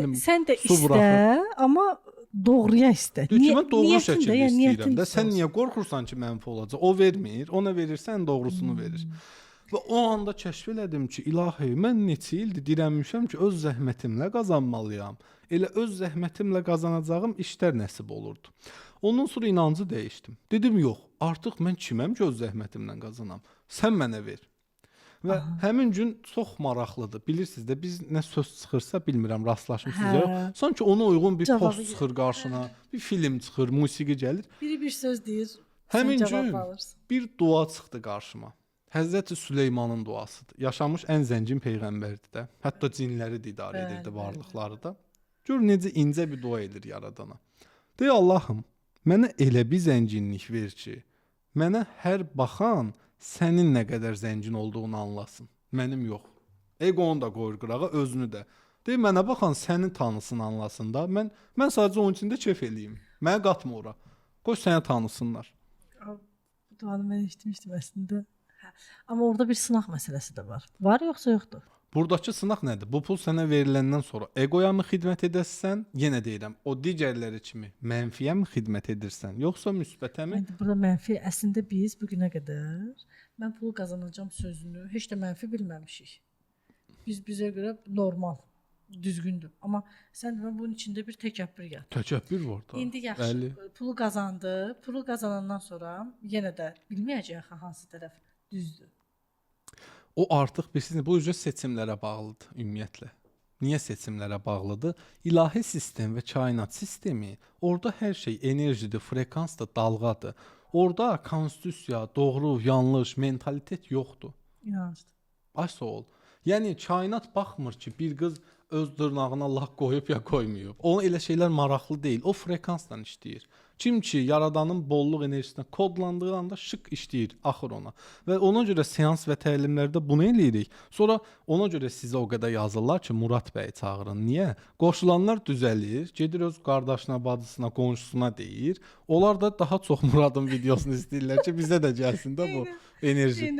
Mənim sən də su istə, buraxır. amma doğruya istə. Deyir ki, mən doğru Niyyətin də, şəkildə yəni istəyirəm niyyətin də. Sən olsun. niyə qorxursan ki, mənfi olacaq? O vermir, ona verirsən doğrusunu verir. Və o anda kəşf elədim ki, ilahi, mən neçə ildir dirənmişəm ki, öz zəhmətimlə qazanmalıyam. Elə öz zəhmətimlə qazanacağım işlər nəsib olurdu. Ondan sonra inancı dəyişdim. Dedim, yox, artıq mən kiməm ki, öz zəhmətimlə qazanam? Sən mənə ver. Və həmin gün çox maraqlıdır. Bilirsiniz də biz nə söz çıxırsa bilmirəm rastlaşmısınız ya. Sanki ona uyğun bir Cavabı post çıxır qarşına, bir film çıxır, musiqi gəlir. Biri bir söz deyir, Həmin sən cavab gün alırsan. bir dua çıxdı qarşıma. Həzrəti Süleymanın duasıdır. Yaşamış ən zəngin peyğəmbərdir də. Hətta cinləri də idarə edirdi, varlıqları da. Gör necə incə bir dua edir yaradana. Dey Allahım, mənə elə bir zənginlik ver ki, mənə hər baxan sənin nə qədər zəngin olduğunu anlasın. Mənim yox. Eqonu da qoyur qırağa, özünü də. Dey mənə baxan səni tanısın, anlasın da. Mən sadəcə onun içində kef eləyim. Mənə qatma ora. Qoy səni tanısınlar. Bu duanı mən eşitmişdim əslində. Amma orada bir sınaq məsələsi də var. Var yoxsa yoxdur? Buradakı sınaq nədir? Bu pul sənə veriləndən sonra egoya mı xidmət edəsən? Yenə deyirəm, o digərləri kimi mənfiyə mi xidmət edirsən, yoxsa müsbətə mi? Burada mənfi əslində biz bu günə qədər mən pulu qazanacağam sözünü heç də mənfi bilməmişik. Biz bizə görə normal, düzgündür. Amma sən demə bunun içində bir təkəbbür yatır. Təkəbbür var da. İndi yaxşı, pulu qazandı. Pulu qazanandan sonra yenə də bilməyəcək hansı tərəf düzdür. O artıq bilirsiniz, bu üzrə seçimlərə bağlıdır ümumiyyətlə. Niyə seçimlərə bağlıdır? İlahi sistem və kainat sistemi, orada hər şey enerjidir, frekansdır, dalğadır. Orada konstitusiya, doğru, yanlış, mentalitet yoxdur. İnancdır. Ay sağ ol. Yəni kainat baxmır ki, bir qız öz dırnağına lak qoyub ya qoymayıb. Ona elə şeylər maraqlı deyil. O frekansla işləyir. Kim ki yaradanın bolluq enerjisinə kodlandığı anda şık işləyir, axır ona. Və ona görə seans və təlimlərdə bunu eləyirik. Sonra ona görə sizə o qədər yazırlar ki, Murad bəyi çağırın. Niyə? Qoşulanlar düzəlir, gedir öz qardaşına, bacısına, qonşusuna deyir. Onlar da daha çox Muradın videosunu istəyirlər ki, bizə də gəlsin də bu enerji.